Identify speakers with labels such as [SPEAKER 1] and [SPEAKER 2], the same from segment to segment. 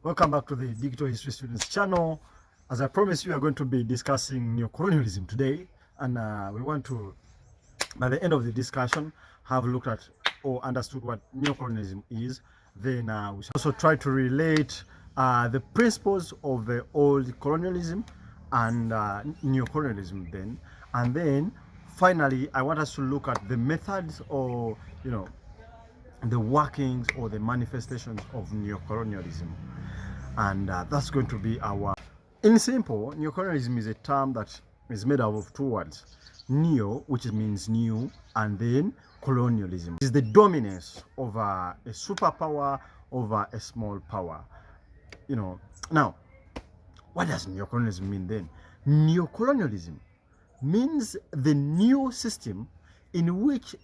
[SPEAKER 1] Welcome back to the Digital History Students channel. As I promised, we are going to be discussing neocolonialism today, and we want to, by the end of the discussion, have looked at or understood what neocolonialism is. Then we shall also try to relate the principles of the old colonialism and neocolonialism then. And then finally, I want us to look at the methods or, the workings or the manifestations of neocolonialism. And that's going to be our... In simple, neocolonialism is a term that is made up of two words. Neo, which means new, and then colonialism. It is the dominance of a superpower over a small power. Now, what does neocolonialism mean then? Neocolonialism means the new system in which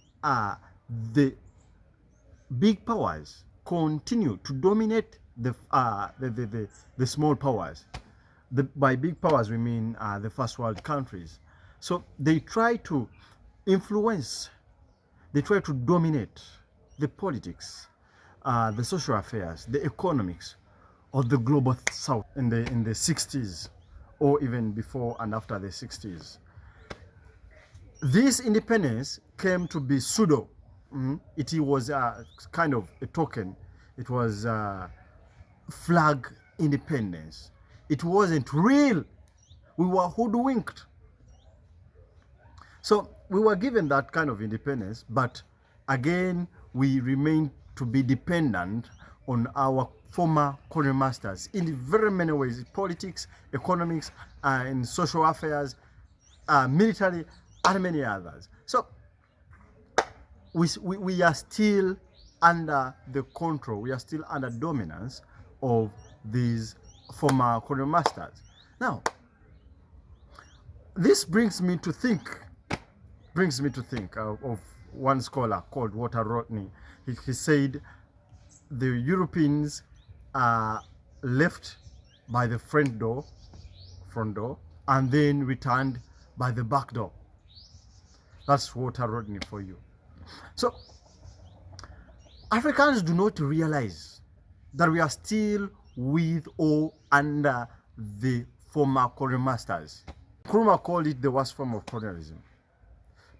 [SPEAKER 1] the big powers continue to dominate the small powers. By big powers, we mean the first world countries. So they try to influence, they try to dominate the politics, the social affairs, the economics of the global south in the 60s, or even before and after the 60s. This independence came to be pseudo. It was kind of a token. It was flag independence. It wasn't real. We were hoodwinked. So we were given that kind of independence, but again, we remain to be dependent on our former colonial masters in very many ways: politics, economics, and social affairs, military, and many others. So we are still under the control, we are still under dominance of these former colonial masters. Now, this brings me to think of one scholar called Walter Rodney. He said the Europeans left by the front door, and then returned by the back door. That's Walter Rodney for you. So Africans do not realize that we are still with or under the former colonial masters. Nkrumah called it the worst form of colonialism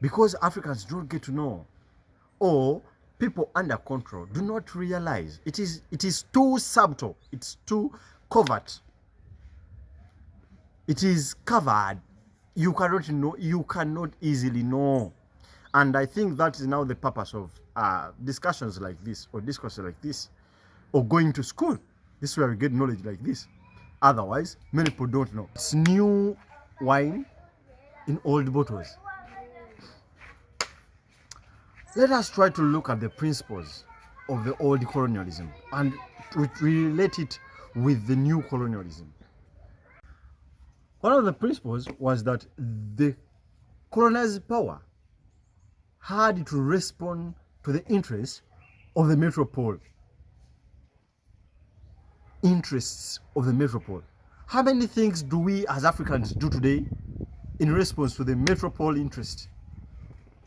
[SPEAKER 1] because Africans don't get to know, or people under control do not realize. It is too subtle, it's too covert, it is covered. You cannot know, you cannot easily know. And I think that is now the purpose of discussions like this, or discourses like this, or going to school. This is where we get knowledge like this. Otherwise, many people don't know. It's new wine in old bottles. Let us try to look at the principles of the old colonialism and relate it with the new colonialism. One of the principles was that the colonized power had to respond to the interests of the metropole. Interests of the metropole. How many things do we as Africans do today in response to the metropole interest?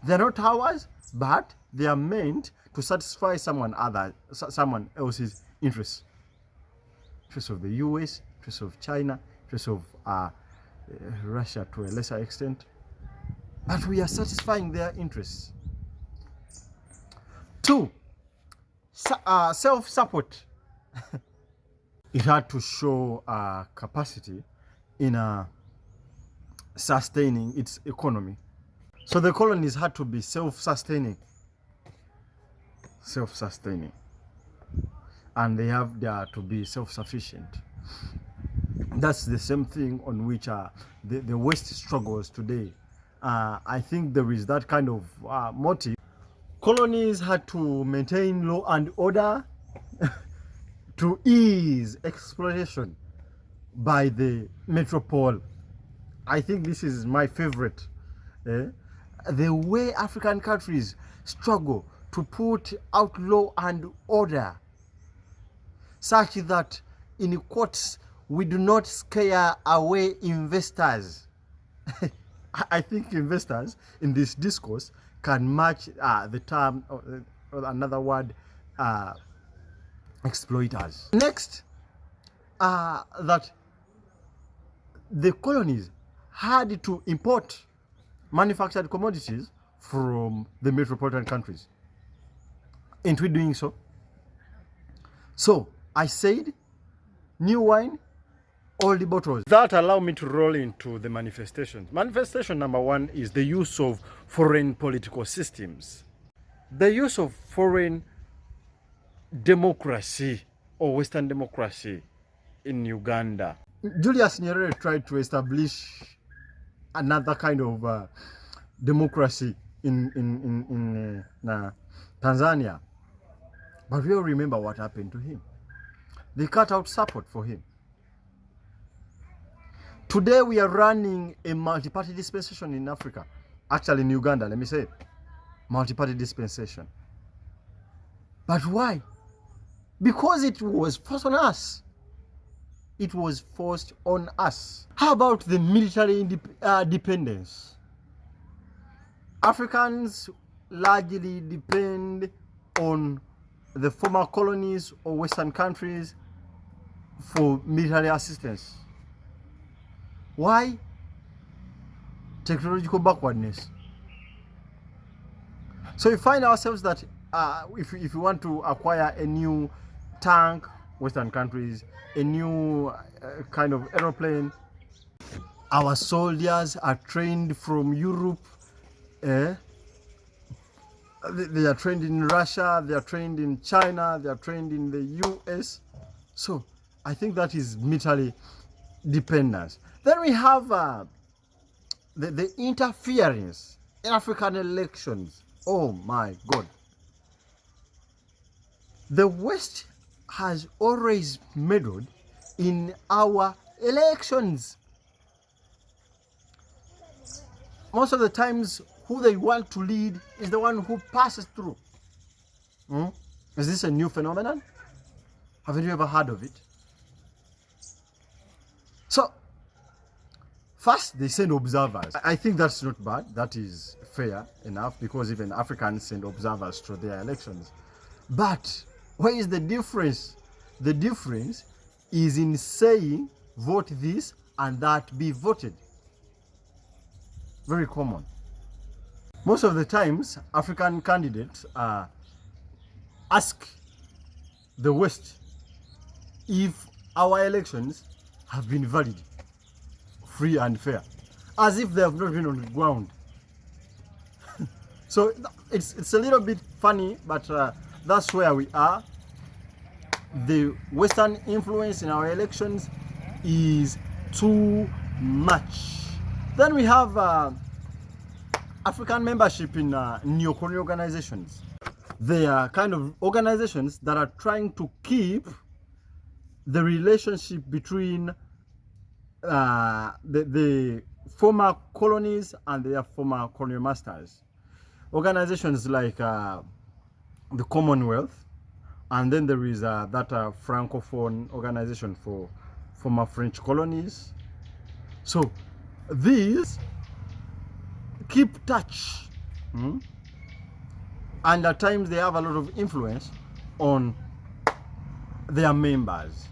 [SPEAKER 1] They're not ours, but they are meant to satisfy someone else's interests. Interests of the US, interests of China, interests of Russia to a lesser extent. But we are satisfying their interests. 2, self-support. It had to show capacity in sustaining its economy. So the colonies had to be self-sustaining. And they have to be self-sufficient. That's the same thing on which the West struggles today. I think there is that kind of motive. Colonies had to maintain law and order to ease exploitation by the metropole. I think this is my favorite. The way African countries struggle to put out law and order, such that, in quotes, we do not scare away investors. I think investors in this discourse can match the term, or another word, exploiters. Next, that the colonies had to import manufactured commodities from the metropolitan countries. Ain't we doing so? So I said, new wine, old bottles. That allow me to roll into the manifestations. Manifestation number one is the use of foreign political systems. The use of foreign democracy or Western democracy in Uganda. Julius Nyerere tried to establish another kind of democracy in Tanzania. But we all remember what happened to him. They cut out support for him. Today we are running a multi-party dispensation in Africa. Actually in Uganda, let me say, multi-party dispensation. But why? Because it was forced on us. It was forced on us. How about the military dependence? Africans largely depend on the former colonies or Western countries for military assistance. Why? Technological backwardness. So we find ourselves that if you want to acquire a new tank, Western countries, a new kind of aeroplane, our soldiers are trained from Europe. They are trained in Russia, they are trained in China, they are trained in the US. So I think that is military dependence. Then we have the interference in African elections. Oh my God. The West has always meddled in our elections. Most of the times, who they want to lead is the one who passes through. Is this a new phenomenon? Haven't you ever heard of it? So, first they send observers. I think that's not bad. That is fair enough because even Africans send observers to their elections. But where is the difference? The difference is in saying vote this and that be voted. Very common. Most of the times, African candidates ask the West if our elections have been valid, free and fair, as if they have not been on the ground. So it's a little bit funny, but that's where we are. The Western influence in our elections is too much. Then we have African membership in neo-colonial organizations. They are kind of organizations that are trying to keep the relationship between the former colonies and their former colonial masters. Organizations like the Commonwealth, and then there is that Francophone organization for former French colonies. So these keep touch, and at times they have a lot of influence on their members.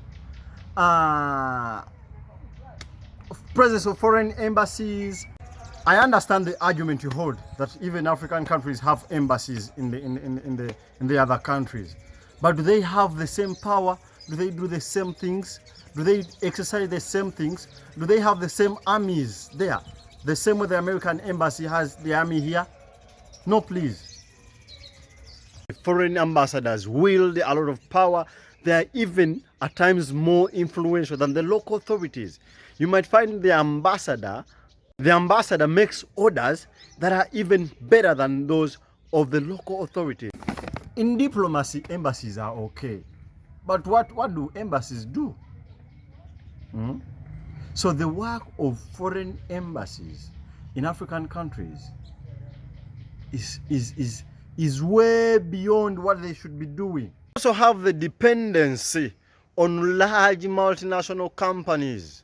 [SPEAKER 1] Presence of foreign embassies. I understand the argument you hold that even African countries have embassies in the other countries, but do they have the same power? Do they do the same things? Do they exercise the same things? Do they have the same armies there? The same way the American embassy has the army here? No, please. Foreign ambassadors wield a lot of power. They are even at times more influential than the local authorities. You might find the ambassador makes orders that are even better than those of the local authorities. In diplomacy, embassies are okay. But what do embassies do? So the work of foreign embassies in African countries is way beyond what they should be doing. We also have the dependency on large multinational companies.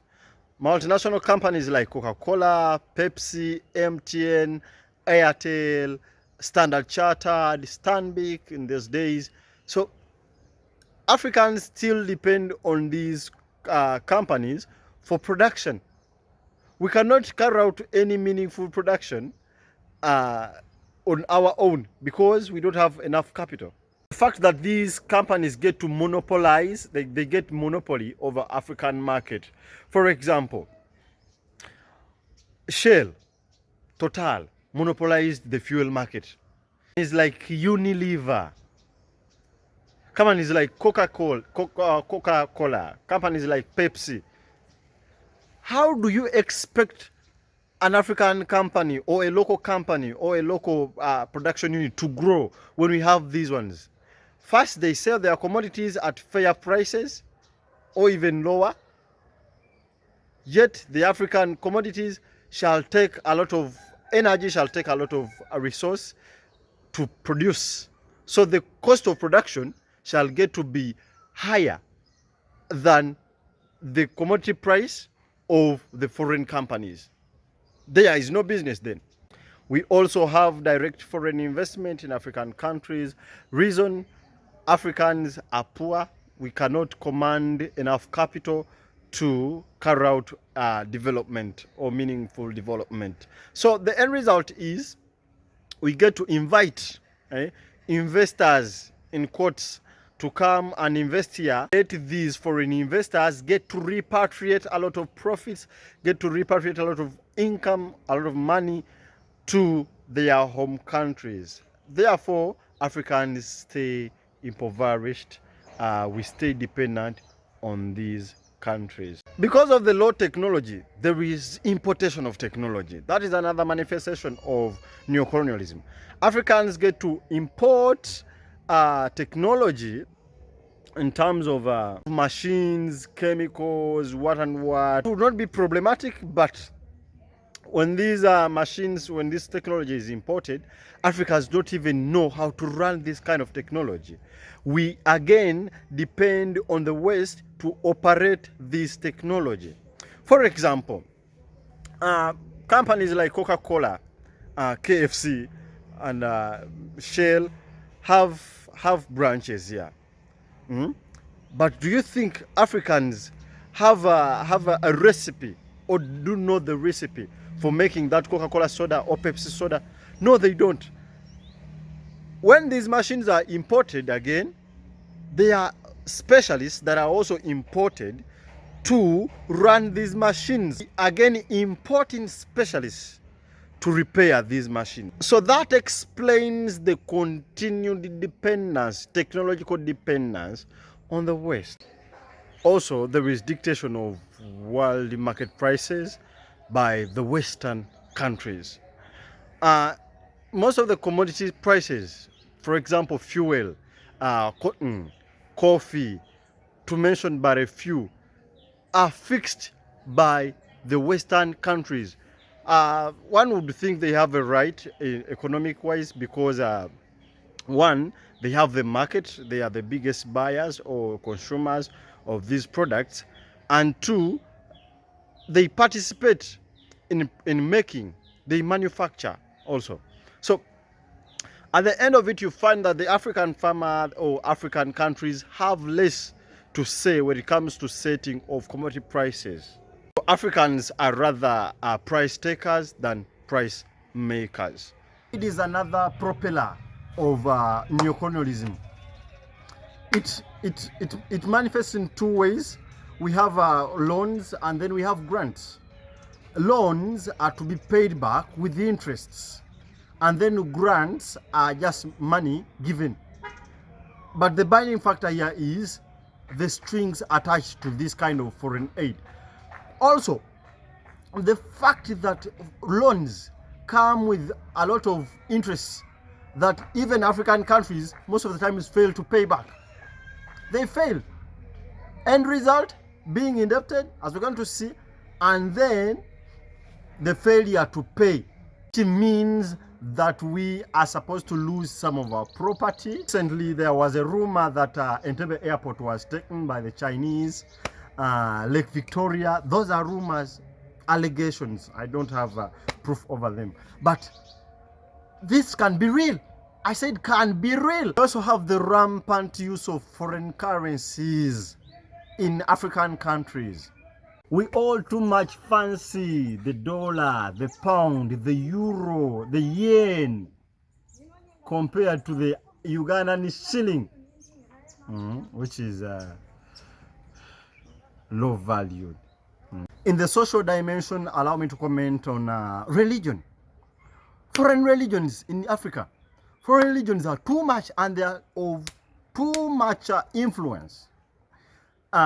[SPEAKER 1] Multinational companies like Coca-Cola, Pepsi, MTN, Airtel, Standard Chartered, Stanbic in those days. So Africans still depend on these companies for production. We cannot carry out any meaningful production on our own because we don't have enough capital. The fact that these companies get to monopolize, they get monopoly over African market. For example, Shell, Total monopolized the fuel market. It's like Unilever. Companies like Coca-Cola, companies like Pepsi. How do you expect an African company or a local company or a local production unit to grow when we have these ones? First, they sell their commodities at fair prices or even lower. Yet the African commodities shall take a lot of energy, shall take a lot of resource to produce. So the cost of production shall get to be higher than the commodity price of the foreign companies. There is no business then. We also have direct foreign investment in African countries. Reason, Africans are poor. We cannot command enough capital to carry out development or meaningful development. So the end result is we get to invite investors, in quotes, to come and invest here. Let these foreign investors get to repatriate a lot of profits, get to repatriate a lot of income, a lot of money to their home countries. Therefore, Africans stay impoverished. We stay dependent on these countries. Because of the low technology, there is importation of technology. That is another manifestation of neocolonialism. Africans get to import technology in terms of machines, chemicals, what and what. It would not be problematic, but when these machines, when this technology is imported, Africans don't even know how to run this kind of technology. We again depend on the West to operate this technology. For example, companies like Coca-Cola, KFC, and Shell have branches here. But do you think Africans have a recipe or do know the recipe for making that Coca-Cola soda or Pepsi soda? No, they don't. When these machines are imported again, they are specialists that are also imported to run these machines. Again, importing specialists to repair these machines. So that explains the continued dependence, technological dependence on the West. Also, there is dictation of world market prices by the Western countries. Most of the commodity prices, for example, fuel, cotton, coffee, to mention but a few, are fixed by the Western countries. One would think they have a right economic-wise because one, they have the market, they are the biggest buyers or consumers of these products, and two, they participate in making, they manufacture also. So at the end of it, you find that the African farmer or African countries have less to say when it comes to setting of commodity prices. So Africans are rather price takers than price makers. It is another propeller of neocolonialism. It manifests in two ways. We have loans and then we have grants. Loans are to be paid back with the interests, and then grants are just money given. But the binding factor here is the strings attached to this kind of foreign aid. Also, the fact that loans come with a lot of interest that even African countries most of the time fail to pay back. They fail. End result, being indebted, as we're going to see, and then the failure to pay. It means that we are supposed to lose some of our property. Recently, there was a rumor that Entebbe Airport was taken by the Chinese, Lake Victoria. Those are rumors, allegations. I don't have proof over them. But this can be real. I said can be real. We also have the rampant use of foreign currencies. in African countries. We all too much fancy the dollar, the pound, the euro, the yen compared to the Ugandan shilling, which is low valued. In the social dimension, allow me to comment on religion. Foreign religions in Africa. Foreign religions are too much and they are of too much influence.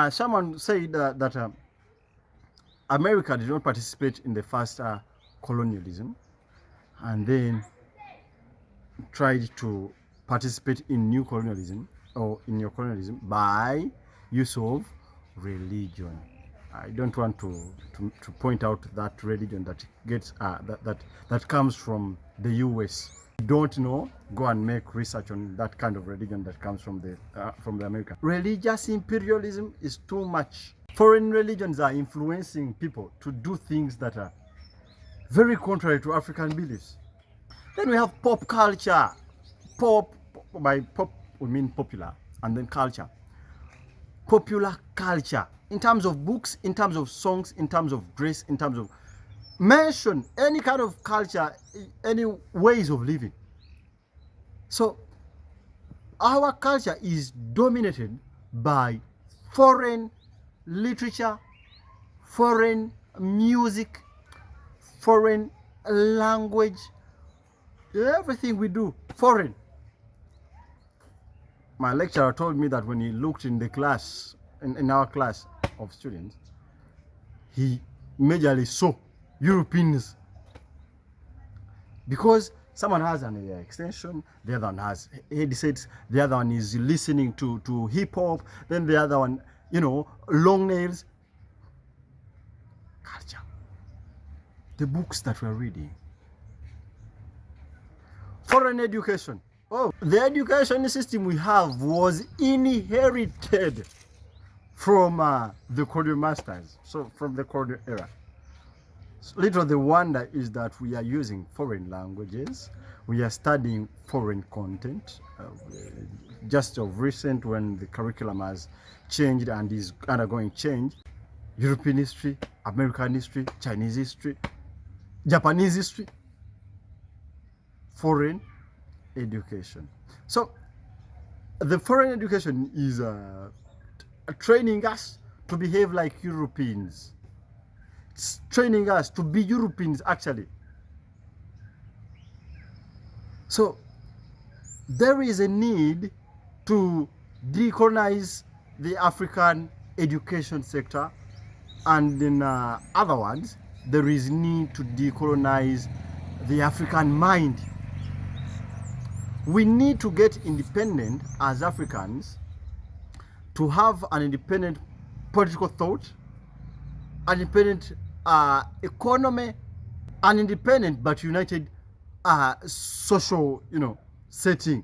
[SPEAKER 1] Someone said that America did not participate in the first colonialism and then tried to participate in new colonialism or in neocolonialism by use of religion. I don't want to point out that religion that gets that comes from the US. Don't know, go and make research on that kind of religion that comes from the America. Religious imperialism is too much. Foreign religions are influencing people to do things that are very contrary to African beliefs. Then we have pop culture. Pop, by pop we mean popular, and then culture. Popular culture in terms of books, in terms of songs, in terms of dress, in terms of mention any kind of culture, any ways of living. So our culture is dominated by foreign literature, foreign music, foreign language, everything we do foreign. My lecturer told me that when he looked in the class, in our class of students, he majorly saw Europeans, because someone has an ear extension, the other one has headsets, the other one is listening to hip hop, then the other one, you know, long nails. Culture. The books that we're reading. Foreign education. Oh, the education system we have was inherited from the colonial masters, so from the colonial era. So little the wonder is that we are using foreign languages, we are studying foreign content. Just of recent, when the curriculum has changed and is undergoing change, European history, American history, Chinese history, Japanese history, foreign education. So the foreign education is training us to behave like Europeans. It's training us to be Europeans, actually. So there is a need to decolonize the African education sector, and in other words, there is need to decolonize the African mind. We need to get independent as Africans, to have an independent political thought, an independent economy, an independent but united social, setting.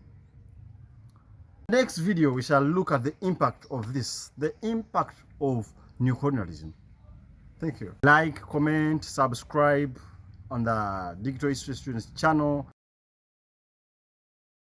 [SPEAKER 1] Next video, we shall look at the impact of this, the impact of neocolonialism. Thank you. Like, comment, subscribe on the Digital History Students channel.